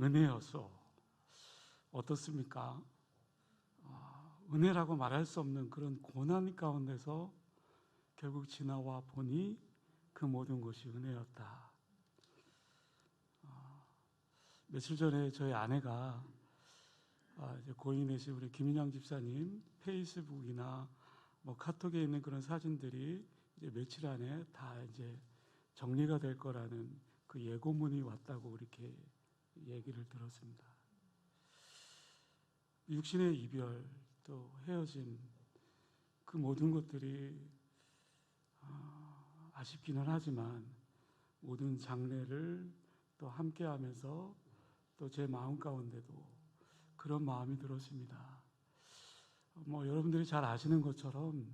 은혜여서 어떻습니까? 은혜라고 말할 수 없는 그런 고난 가운데서 결국 지나와 보니 그 모든 것이 은혜였다. 며칠 전에 저희 아내가 이제 고인이신 우리 김인양 집사님 페이스북이나 카톡에 있는 그런 사진들이 이제 며칠 안에 다 이제 정리가 될 거라는 그 예고문이 왔다고 이렇게 얘기를 들었습니다. 육신의 이별, 또 헤어짐, 그 모든 것들이 아쉽기는 하지만 모든 장례를 또 함께하면서 또 제 마음 가운데도 그런 마음이 들었습니다. 여러분들이 잘 아시는 것처럼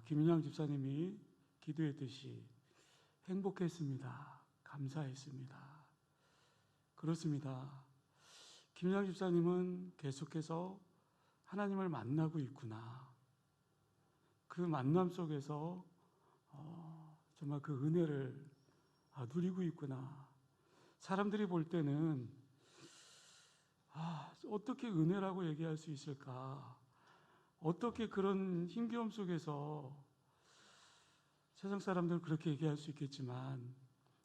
김인양 집사님이 기도했듯이 행복했습니다. 감사했습니다. 그렇습니다. 김인양 집사님은 계속해서 하나님을 만나고 있구나. 그 만남 속에서 정말 그 은혜를 누리고 있구나. 사람들이 볼 때는 어떻게 은혜라고 얘기할 수 있을까? 어떻게 그런 힘겨움 속에서 세상 사람들은 그렇게 얘기할 수 있겠지만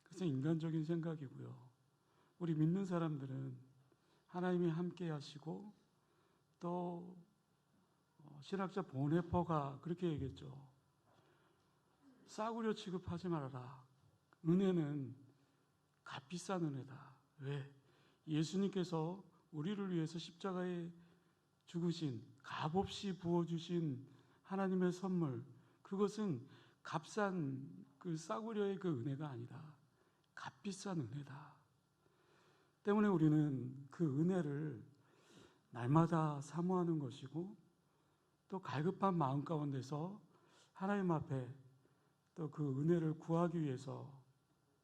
그것은 인간적인 생각이고요. 우리 믿는 사람들은 하나님이 함께 하시고 또 신학자 보네퍼가 그렇게 얘기했죠. 싸구려 취급하지 말아라. 은혜는 값비싼 은혜다. 왜? 예수님께서 우리를 위해서 십자가에 죽으신, 값없이 부어주신 하나님의 선물, 그것은 값싼 그 싸구려의 그 은혜가 아니라 값비싼 은혜다. 때문에 우리는 그 은혜를 날마다 사모하는 것이고 또 갈급한 마음 가운데서 하나님 앞에 또 그 은혜를 구하기 위해서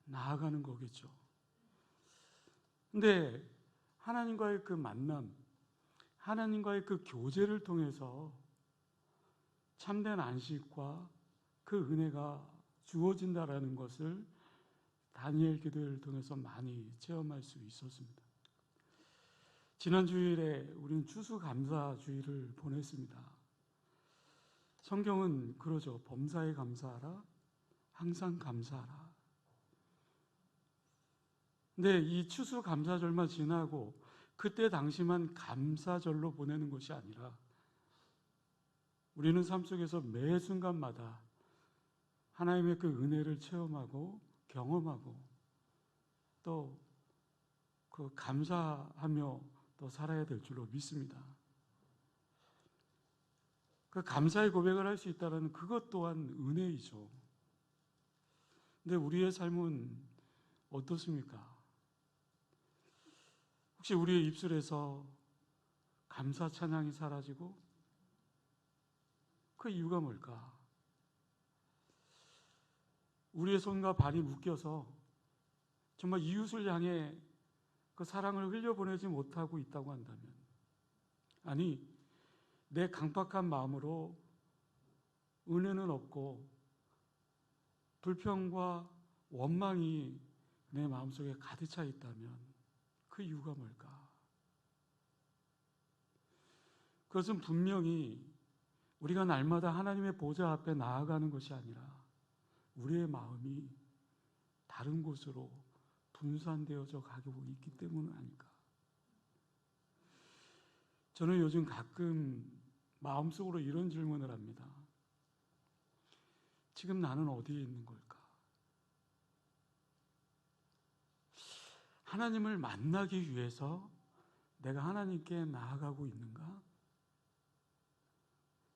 나아가는 거겠죠. 근데 하나님과의 그 만남, 하나님과의 그 교제를 통해서 참된 안식과 그 은혜가 주어진다라는 것을 다니엘 기도를 통해서 많이 체험할 수 있었습니다. 지난 주일에 우리는 추수감사주일을 보냈습니다. 성경은 그러죠. 범사에 감사하라, 항상 감사하라. 근데 이 추수감사절만 지나고 그때 당시만 감사절로 보내는 것이 아니라 우리는 삶 속에서 매 순간마다 하나님의 그 은혜를 체험하고 경험하고 또 그 감사하며 또 살아야 될 줄로 믿습니다. 그 감사의 고백을 할 수 있다는 그것 또한 은혜이죠. 근데 우리의 삶은 어떻습니까? 혹시 우리의 입술에서 감사 찬양이 사라지고 그 이유가 뭘까? 우리의 손과 발이 묶여서 정말 이웃을 향해 그 사랑을 흘려보내지 못하고 있다고 한다면, 아니 내 강팍한 마음으로 은혜는 없고 불평과 원망이 내 마음속에 가득 차 있다면 그 이유가 뭘까? 그것은 분명히 우리가 날마다 하나님의 보좌 앞에 나아가는 것이 아니라 우리의 마음이 다른 곳으로 분산되어져 가고 있기 때문 아닐까? 저는 요즘 가끔 마음속으로 이런 질문을 합니다. 지금 나는 어디에 있는 걸까? 하나님을 만나기 위해서 내가 하나님께 나아가고 있는가?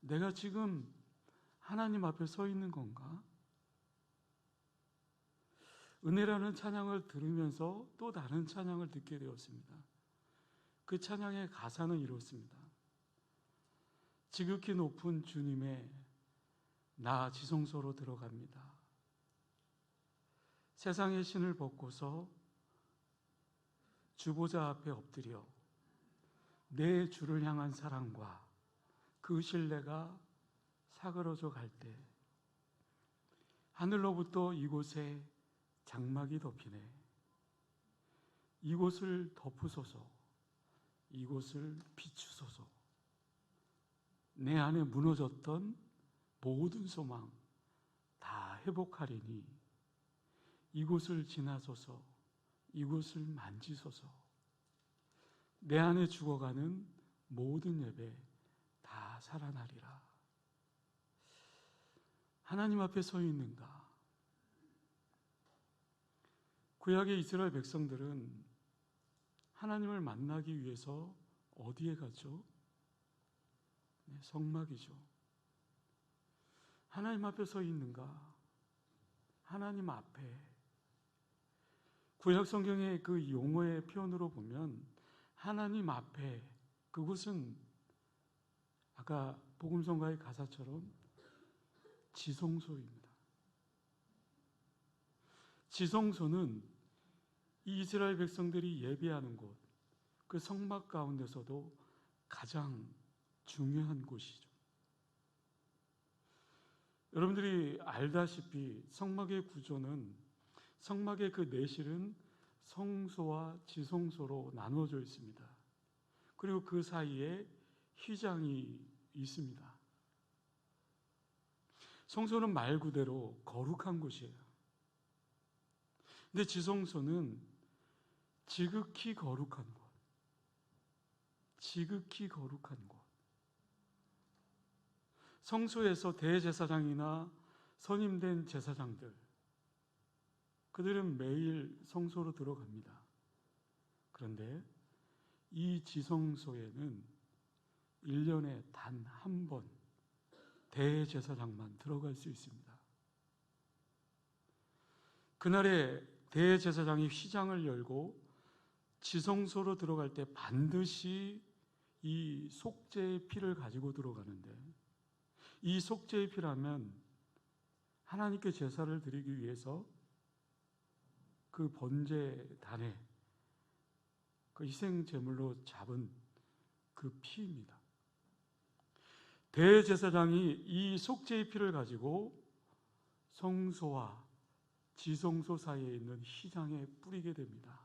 내가 지금 하나님 앞에 서 있는 건가? 은혜라는 찬양을 들으면서 또 다른 찬양을 듣게 되었습니다. 그 찬양의 가사는 이렇습니다. 지극히 높은 주님의 나 지성소로 들어갑니다. 세상의 신을 벗고서 주보자 앞에 엎드려 내 주를 향한 사랑과 그 신뢰가 사그러져 갈 때 하늘로부터 이곳에 장막이 덮이네. 이곳을 덮으소서, 이곳을 비추소서. 내 안에 무너졌던 모든 소망 다 회복하리니 이곳을 지나소서, 이곳을 만지소서. 내 안에 죽어가는 모든 예배 다 살아나리라. 하나님 앞에 서 있는가? 구약의 이스라엘 백성들은 하나님을 만나기 위해서 어디에 가죠? 성막이죠. 하나님 앞에 서 있는가? 하나님 앞에. 구약 성경의 그 용어의 표현으로 보면 하나님 앞에, 그곳은 아까 복음성가의 가사처럼 지성소입니다. 지성소는 이 이스라엘 백성들이 예배하는 곳, 그 성막 가운데서도 가장 중요한 곳이죠. 여러분들이 알다시피 성막의 구조는, 성막의 그 내실은 성소와 지성소로 나누어져 있습니다. 그리고 그 사이에 휘장이 있습니다. 성소는 말 그대로 거룩한 곳이에요. 근데 지성소는 지극히 거룩한 곳, 지극히 거룩한 곳. 성소에서 대제사장이나 선임된 제사장들, 그들은 매일 성소로 들어갑니다. 그런데 이 지성소에는 1년에 단 한 번 대제사장만 들어갈 수 있습니다. 그날에 대제사장이 휘장을 열고 지성소로 들어갈 때 반드시 이 속죄의 피를 가지고 들어가는데, 이 속죄의 피라면 하나님께 제사를 드리기 위해서 그 번제단에 그 희생 제물로 잡은 그 피입니다. 대제사장이 이 속죄의 피를 가지고 성소와 지성소 사이에 있는 휘장에 뿌리게 됩니다.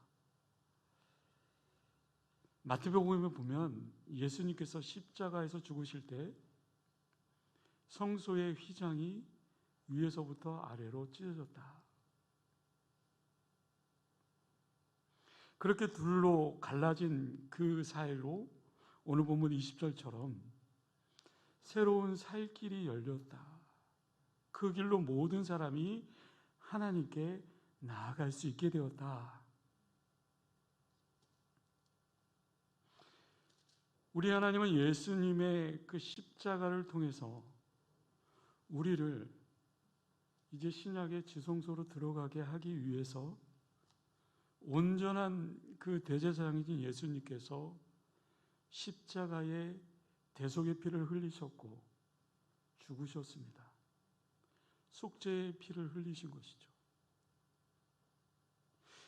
마태복음에 보면 예수님께서 십자가에서 죽으실 때 성소의 휘장이 위에서부터 아래로 찢어졌다. 그렇게 둘로 갈라진 그 사이로 오늘 본문 20절처럼 새로운 살 길이 열렸다. 그 길로 모든 사람이 하나님께 나아갈 수 있게 되었다. 우리 하나님은 예수님의 그 십자가를 통해서 우리를 이제 신약의 지성소로 들어가게 하기 위해서 온전한 그 대제사장이신 예수님께서 십자가에 대속의 피를 흘리셨고 죽으셨습니다. 속죄의 피를 흘리신 것이죠.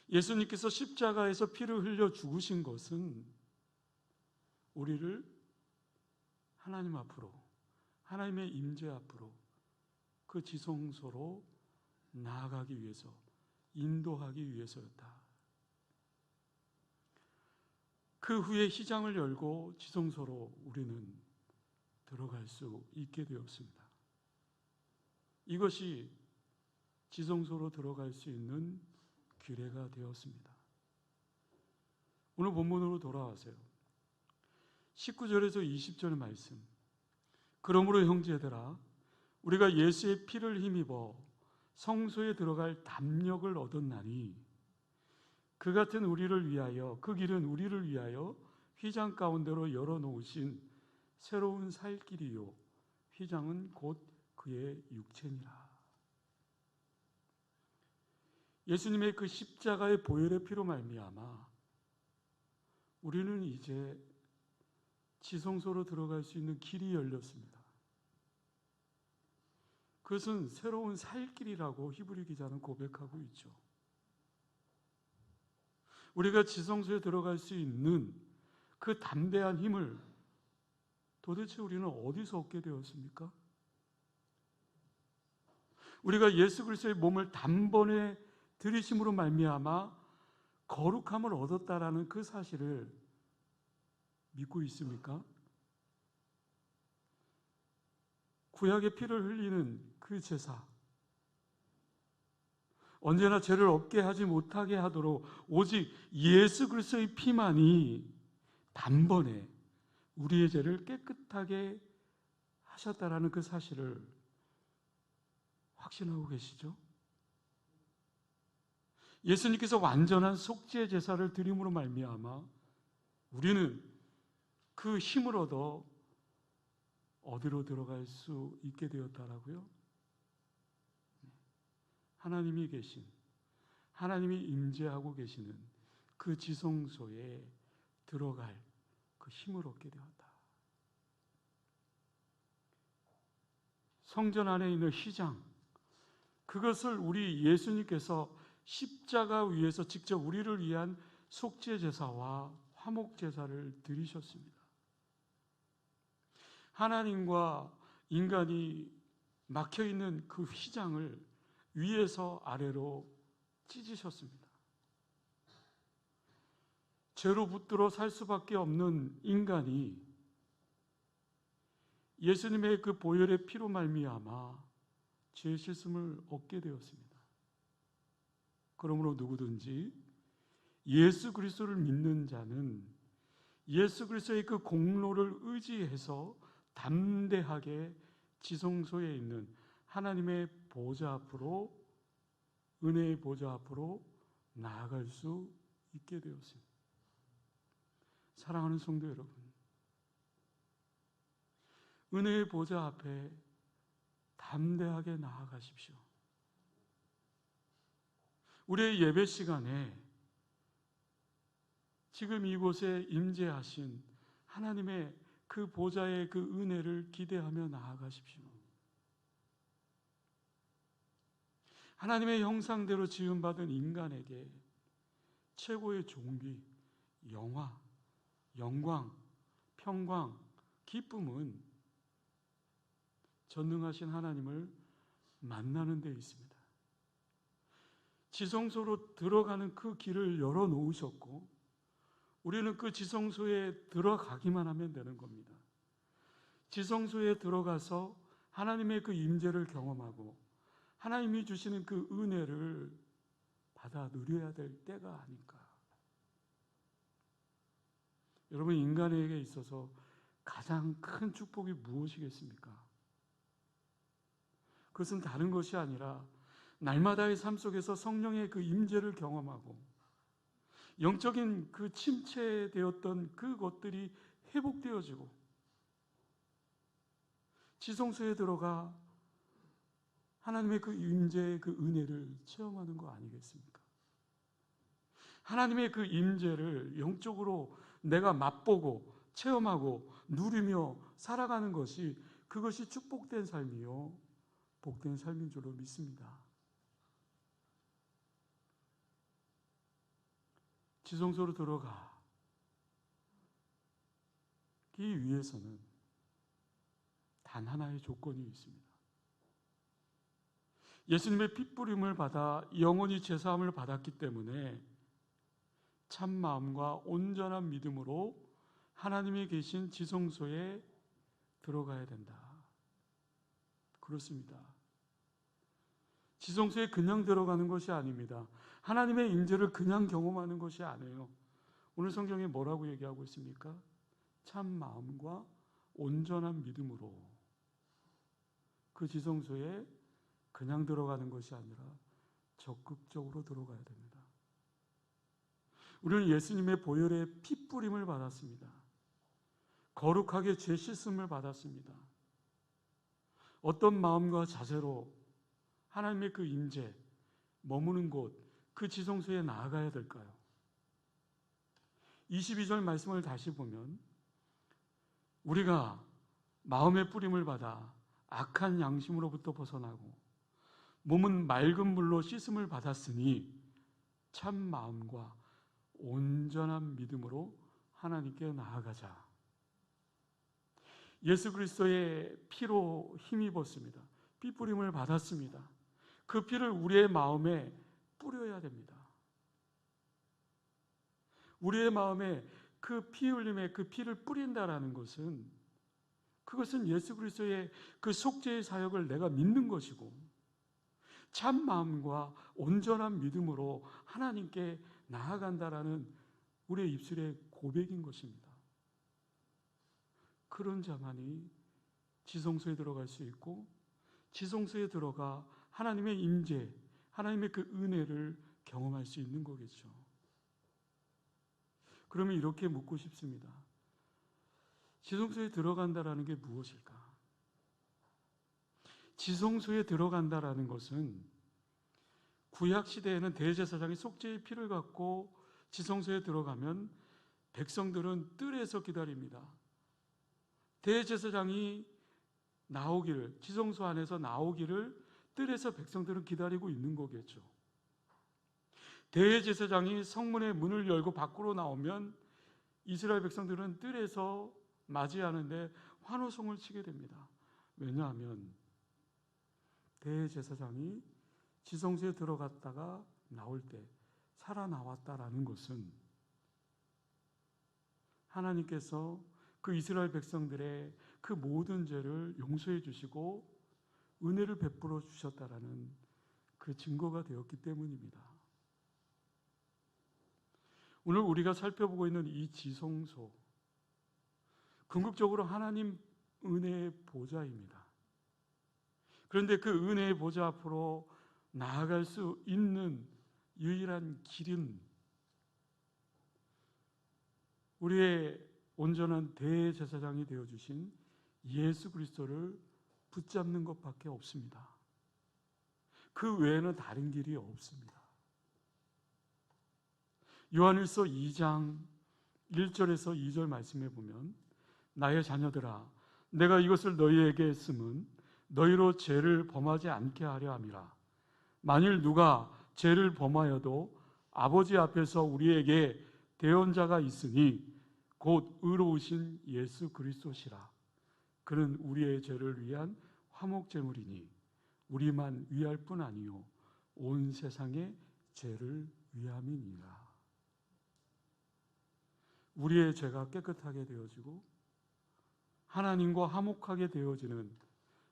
예수님께서 십자가에서 피를 흘려 죽으신 것은 우리를 하나님 앞으로, 하나님의 임재 앞으로, 그 지성소로 나아가기 위해서, 인도하기 위해서였다. 그 후에 휘장을 열고 지성소로 우리는 들어갈 수 있게 되었습니다. 이것이 지성소로 들어갈 수 있는 규례가 되었습니다. 오늘 본문으로 돌아와세요. 19절에서 20절 말씀. 그러므로 형제들아, 우리가 예수의 피를 힘입어 성소에 들어갈 담력을 얻었나니 그 같은 우리를 위하여, 그 길은 우리를 위하여 휘장 가운데로 열어놓으신 새로운 살 길이요 휘장은 곧 그의 육체니라. 예수님의 그 십자가의 보혈의 피로 말미암아 우리는 이제 지성소로 들어갈 수 있는 길이 열렸습니다. 그것은 새로운 살 길이라고 히브리 기자는 고백하고 있죠. 우리가 지성소에 들어갈 수 있는 그 담대한 힘을 도대체 우리는 어디서 얻게 되었습니까? 우리가 예수 그리스도의 몸을 단번에 들이심으로 말미암아 거룩함을 얻었다라는 그 사실을 믿고 있습니까? 구약의 피를 흘리는 그 제사, 언제나 죄를 없게 하지 못하게 하도록 오직 예수 그리스도의 피만이 단번에 우리의 죄를 깨끗하게 하셨다라는 그 사실을 확신하고 계시죠? 예수님께서 완전한 속죄 제사를 드림으로 말미암아 우리는 그 힘을 얻어 어디로 들어갈 수 있게 되었다라고요? 하나님이 계신, 하나님이 임재하고 계시는 그 지성소에 들어갈 그 힘을 얻게 되었다. 성전 안에 있는 휘장, 그것을 우리 예수님께서 십자가 위에서 직접 우리를 위한 속죄 제사와 화목 제사를 드리셨습니다. 하나님과 인간이 막혀 있는 그 휘장을 위에서 아래로 찢으셨습니다. 죄로 붙들어 살 수밖에 없는 인간이 예수님의 그 보혈의 피로 말미암아 죄의 씻음을 얻게 되었습니다. 그러므로 누구든지 예수 그리스도를 믿는 자는 예수 그리스도의 그 공로를 의지해서 담대하게 지성소에 있는 하나님의 보좌 앞으로, 은혜의 보좌 앞으로 나아갈 수 있게 되었습니다. 사랑하는 성도 여러분, 은혜의 보좌 앞에 담대하게 나아가십시오. 우리의 예배 시간에 지금 이곳에 임재하신 하나님의 그 보좌의 그 은혜를 기대하며 나아가십시오. 하나님의 형상대로 지음받은 인간에게 최고의 존귀, 영광, 평강, 기쁨은 전능하신 하나님을 만나는 데 있습니다. 지성소로 들어가는 그 길을 열어놓으셨고 우리는 그 지성소에 들어가기만 하면 되는 겁니다. 지성소에 들어가서 하나님의 그 임재를 경험하고 하나님이 주시는 그 은혜를 받아 누려야 될 때가 아닐까. 여러분, 인간에게 있어서 가장 큰 축복이 무엇이겠습니까? 그것은 다른 것이 아니라 날마다의 삶 속에서 성령의 그 임재를 경험하고 영적인 그 침체되었던 그것들이 회복되어지고 지성소에 들어가 하나님의 그 임재의 그 은혜를 체험하는 거 아니겠습니까? 하나님의 그 임재를 영적으로 내가 맛보고 체험하고 누리며 살아가는 것이 그것이 축복된 삶이요 복된 삶인 줄로 믿습니다. 지성소로 들어가기 위해서는 단 하나의 조건이 있습니다. 예수님의 핏부림을 받아 영원히 제사함을 받았기 때문에 참 마음과 온전한 믿음으로 하나님이 계신 지성소에 들어가야 된다. 그렇습니다. 지성소에 그냥 들어가는 것이 아닙니다. 하나님의 임재를 그냥 경험하는 것이 아니에요. 오늘 성경에 뭐라고 얘기하고 있습니까? 참 마음과 온전한 믿음으로 그 지성소에 그냥 들어가는 것이 아니라 적극적으로 들어가야 됩니다. 우리는 예수님의 보혈의 핏부림을 받았습니다. 거룩하게 죄 씻음을 받았습니다. 어떤 마음과 자세로 하나님의 그 임재, 머무는 곳, 그 지성소에 나아가야 될까요? 22절 말씀을 다시 보면 우리가 마음의 뿌림을 받아 악한 양심으로부터 벗어나고 몸은 맑은 물로 씻음을 받았으니 참 마음과 온전한 믿음으로 하나님께 나아가자. 예수 그리스도의 피로 힘입었습니다. 피 뿌림을 받았습니다. 그 피를 우리의 마음에 뿌려야 됩니다. 우리의 마음에 그 피 흘림의 그 피를 뿌린다라는 것은, 그것은 예수 그리스도의 그 속죄의 사역을 내가 믿는 것이고, 참 마음과 온전한 믿음으로 하나님께 나아간다라는 우리의 입술의 고백인 것입니다. 그런 자만이 지성소에 들어갈 수 있고, 지성소에 들어가 하나님의 임재, 하나님의 그 은혜를 경험할 수 있는 거겠죠. 그러면 이렇게 묻고 싶습니다. 지성소에 들어간다라는 게 무엇일까? 지성소에 들어간다라는 것은, 구약 시대에는 대제사장이 속죄의 피를 갖고 지성소에 들어가면 백성들은 뜰에서 기다립니다. 대제사장이 나오기를, 지성소 안에서 나오기를 뜰에서 백성들은 기다리고 있는 거겠죠. 대제사장이 성문의 문을 열고 밖으로 나오면 이스라엘 백성들은 뜰에서 맞이하는데 환호성을 치게 됩니다. 왜냐하면 대제사장이 지성소에 들어갔다가 나올 때 살아나왔다라는 것은, 하나님께서 그 이스라엘 백성들의 그 모든 죄를 용서해 주시고 은혜를 베풀어 주셨다라는 그 증거가 되었기 때문입니다. 오늘 우리가 살펴보고 있는 이 지성소, 궁극적으로 하나님 은혜의 보좌입니다. 그런데 그 은혜의 보좌 앞으로 나아갈 수 있는 유일한 길은 우리의 온전한 대제사장이 되어주신 예수 그리스도를 붙잡는 것밖에 없습니다. 그 외에는 다른 길이 없습니다. 요한일서 2장 1절에서 2절 말씀해 보면, 나의 자녀들아, 내가 이것을 너희에게 했음은 너희로 죄를 범하지 않게 하려 함이라. 만일 누가 죄를 범하여도 아버지 앞에서 우리에게 대언자가 있으니 곧 의로우신 예수 그리스도시라. 그는 우리의 죄를 위한 화목제물이니 우리만 위할 뿐 아니요 온 세상의 죄를 위함이니라. 우리의 죄가 깨끗하게 되어지고 하나님과 화목하게 되어지는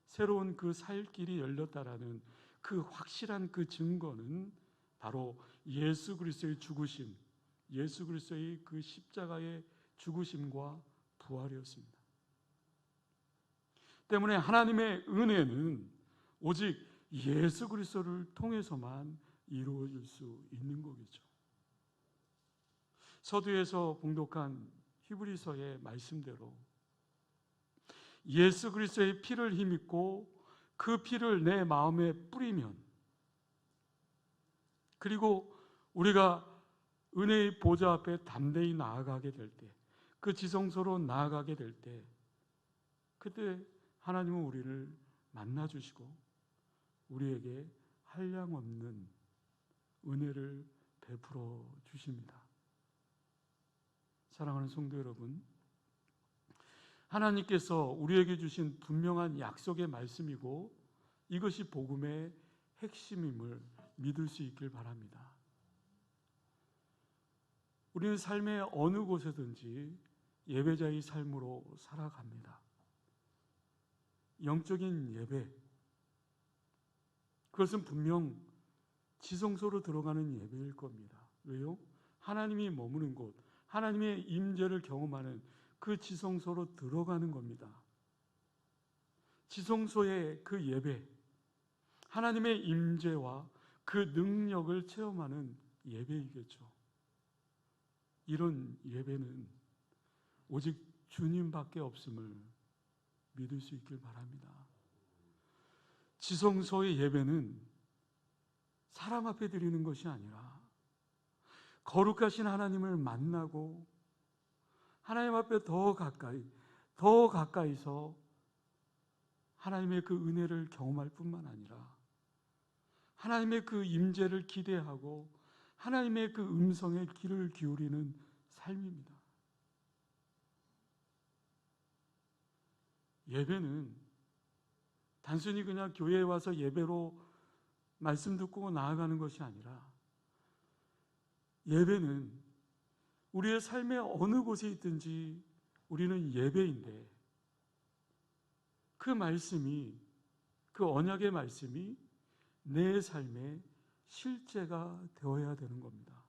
새로운 그 살 길이 열렸다라는 그 확실한 그 증거는 바로 예수 그리스도의 죽으심, 예수 그리스도의 그 십자가의 죽으심과 부활이었습니다. 때문에 하나님의 은혜는 오직 예수 그리스도를 통해서만 이루어질 수 있는 거겠죠. 서두에서 봉독한 히브리서의 말씀대로 예수 그리스도의 피를 힘입고 그 피를 내 마음에 뿌리면, 그리고 우리가 은혜의 보좌 앞에 담대히 나아가게 될 때, 그 지성소로 나아가게 될 때, 그때 하나님은 우리를 만나주시고 우리에게 한량없는 은혜를 베풀어 주십니다. 사랑하는 성도 여러분, 하나님께서 우리에게 주신 분명한 약속의 말씀이고 이것이 복음의 핵심임을 믿을 수 있길 바랍니다. 우리는 삶의 어느 곳에든지 예배자의 삶으로 살아갑니다. 영적인 예배, 그것은 분명 지성소로 들어가는 예배일 겁니다. 왜요? 하나님이 머무는 곳, 하나님의 임재를 경험하는 그 지성소로 들어가는 겁니다. 지성소의 그 예배, 하나님의 임재와 그 능력을 체험하는 예배이겠죠. 이런 예배는 오직 주님밖에 없음을 믿을 수 있길 바랍니다. 지성소의 예배는 사람 앞에 드리는 것이 아니라 거룩하신 하나님을 만나고 하나님 앞에 더 가까이서 하나님의 그 은혜를 경험할 뿐만 아니라 하나님의 그 임재를 기대하고 하나님의 그 음성에 귀를 기울이는 삶입니다. 예배는 단순히 그냥 교회에 와서 예배로 말씀 듣고 나아가는 것이 아니라, 예배는 우리의 삶의 어느 곳에 있든지 우리는 예배인데 그 말씀이, 그 언약의 말씀이 내 삶의 실제가 되어야 되는 겁니다.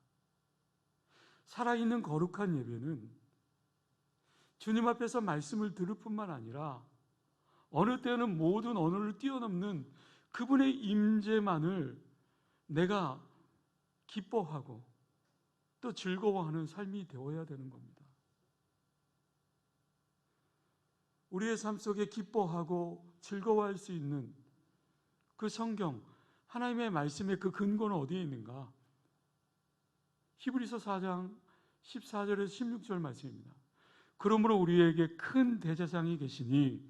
살아있는 거룩한 예배는 주님 앞에서 말씀을 들을 뿐만 아니라 어느 때는 모든 언어를 뛰어넘는 그분의 임재만을 내가 기뻐하고 또 즐거워하는 삶이 되어야 되는 겁니다. 우리의 삶 속에 기뻐하고 즐거워할 수 있는 그 성경, 하나님의 말씀의 그 근거는 어디에 있는가? 히브리서 4장 14절에서 16절 말씀입니다. 그러므로 우리에게 큰 대제사장이 계시니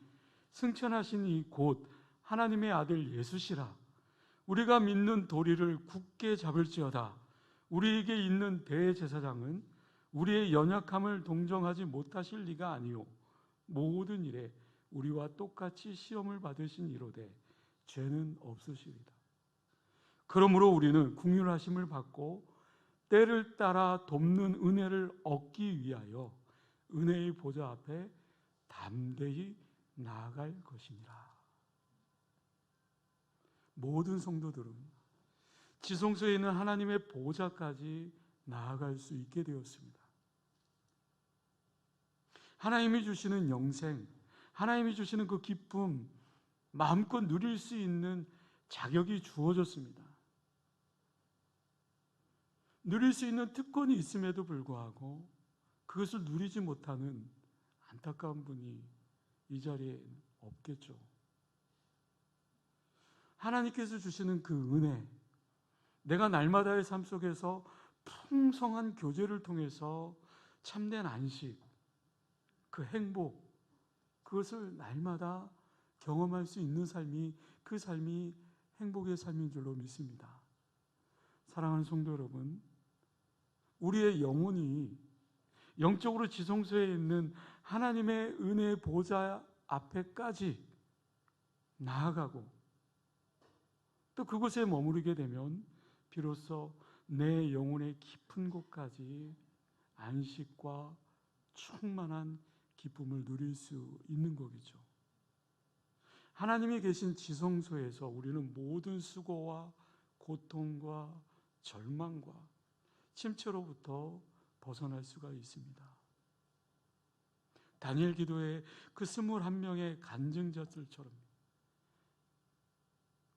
승천하신 이 곧 하나님의 아들 예수시라. 우리가 믿는 도리를 굳게 잡을지어다. 우리에게 있는 대제사장은 우리의 연약함을 동정하지 못하실 리가 아니요 모든 일에 우리와 똑같이 시험을 받으신 이로되 죄는 없으시리다. 그러므로 우리는 긍휼하심을 받고 때를 따라 돕는 은혜를 얻기 위하여 은혜의 보좌 앞에 담대히 나아갈 것이니라. 모든 성도들은 지성소에 있는 하나님의 보좌까지 나아갈 수 있게 되었습니다. 하나님이 주시는 영생, 하나님이 주시는 그 기쁨, 마음껏 누릴 수 있는 자격이 주어졌습니다. 누릴 수 있는 특권이 있음에도 불구하고 그것을 누리지 못하는 안타까운 분이 이 자리에 없겠죠. 하나님께서 주시는 그 은혜, 내가 날마다의 삶 속에서 풍성한 교제를 통해서 참된 안식, 그 행복, 그것을 날마다 경험할 수 있는 삶이, 그 삶이 행복의 삶인 줄로 믿습니다. 사랑하는 성도 여러분, 우리의 영혼이 영적으로 지성소에 있는 하나님의 은혜의 보좌 앞에까지 나아가고 또 그곳에 머무르게 되면 비로소 내 영혼의 깊은 곳까지 안식과 충만한 기쁨을 누릴 수 있는 거겠죠. 하나님이 계신 지성소에서 우리는 모든 수고와 고통과 절망과 침체로부터 벗어날 수가 있습니다. 다니엘 기도의 그 21명의 간증자들처럼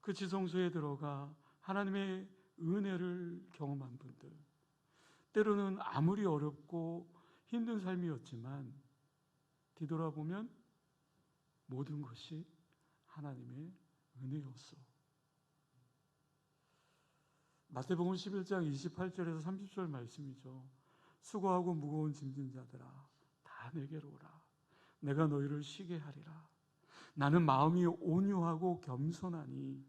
그 지성소에 들어가 하나님의 은혜를 경험한 분들, 때로는 아무리 어렵고 힘든 삶이었지만 뒤돌아보면 모든 것이 하나님의 은혜였어. 마태복음 11장 28절에서 30절 말씀이죠. 수고하고 무거운 짐진 자들아 다 내게로 오라. 내가 너희를 쉬게 하리라. 나는 마음이 온유하고 겸손하니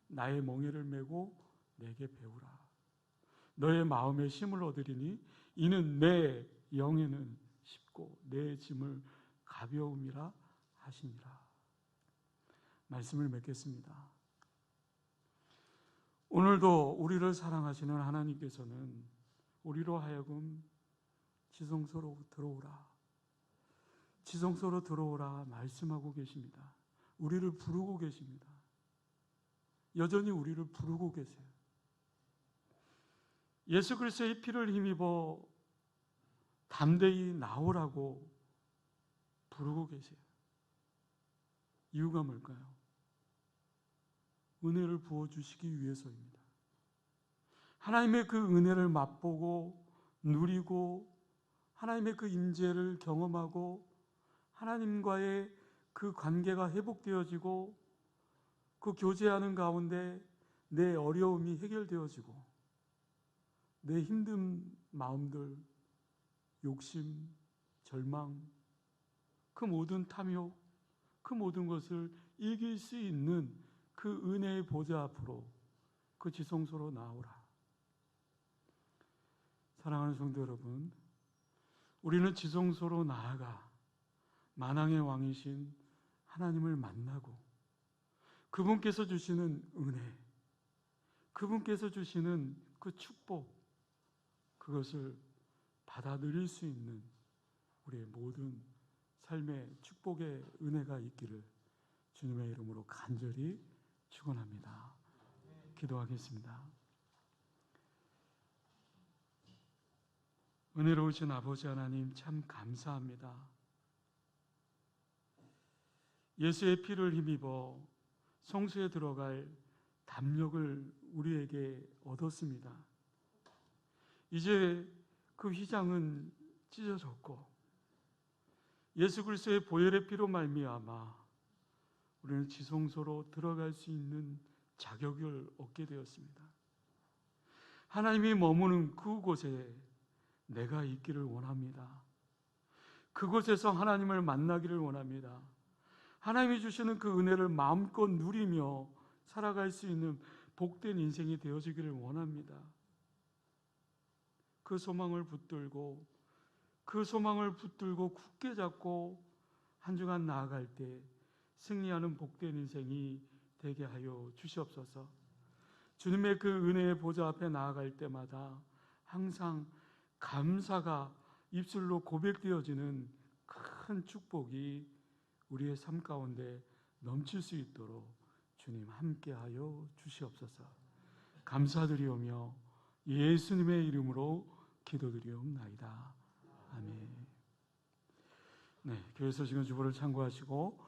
나의 멍에를 메고 내게 배우라. 너의 마음에 힘을 얻으리니 이는 내 영에는 쉽고 내 짐을 가벼움이라 하시니라. 말씀을 맺겠습니다. 오늘도 우리를 사랑하시는 하나님께서는 우리로 하여금 지성소로 들어오라, 지성소로 들어오라 말씀하고 계십니다. 우리를 부르고 계십니다. 여전히 우리를 부르고 계세요. 예수 그리스도의 피를 힘입어 담대히 나오라고 부르고 계세요. 이유가 뭘까요? 은혜를 부어주시기 위해서입니다. 하나님의 그 은혜를 맛보고 누리고 하나님의 그 임재를 경험하고 하나님과의 그 관계가 회복되어지고 그 교제하는 가운데 내 어려움이 해결되어지고 내 힘든 마음들, 욕심, 절망, 그 모든 탐욕, 그 모든 것을 이길 수 있는 그 은혜의 보좌 앞으로, 그 지성소로 나오라. 사랑하는 성도 여러분, 우리는 지성소로 나아가 만왕의 왕이신 하나님을 만나고 그분께서 주시는 은혜, 그분께서 주시는 그 축복, 그것을 받아 누릴 수 있는 우리의 모든 삶의 축복의 은혜가 있기를 주님의 이름으로 간절히 축원합니다. 기도하겠습니다. 은혜로우신 아버지 하나님, 참 감사합니다. 예수의 피를 힘입어 성수에 들어갈 담력을 우리에게 얻었습니다. 이제 그 휘장은 찢어졌고 예수 그리스도의 보혈의 피로 말미암아 우리는 지성소로 들어갈 수 있는 자격을 얻게 되었습니다. 하나님이 머무는 그곳에 내가 있기를 원합니다. 그곳에서 하나님을 만나기를 원합니다. 하나님이 주시는 그 은혜를 마음껏 누리며 살아갈 수 있는 복된 인생이 되어지기를 원합니다. 그 소망을 붙들고 굳게 잡고 한 주간 나아갈 때 승리하는 복된 인생이 되게 하여 주시옵소서. 주님의 그 은혜의 보좌 앞에 나아갈 때마다 항상 감사가 입술로 고백되어지는 큰 축복이 우리의 삶 가운데 넘칠 수 있도록 주님 함께하여 주시옵소서. 감사드리오며 예수님의 이름으로 기도드리옵나이다. 아멘. 네, 교회 소식은 주보를 참고하시고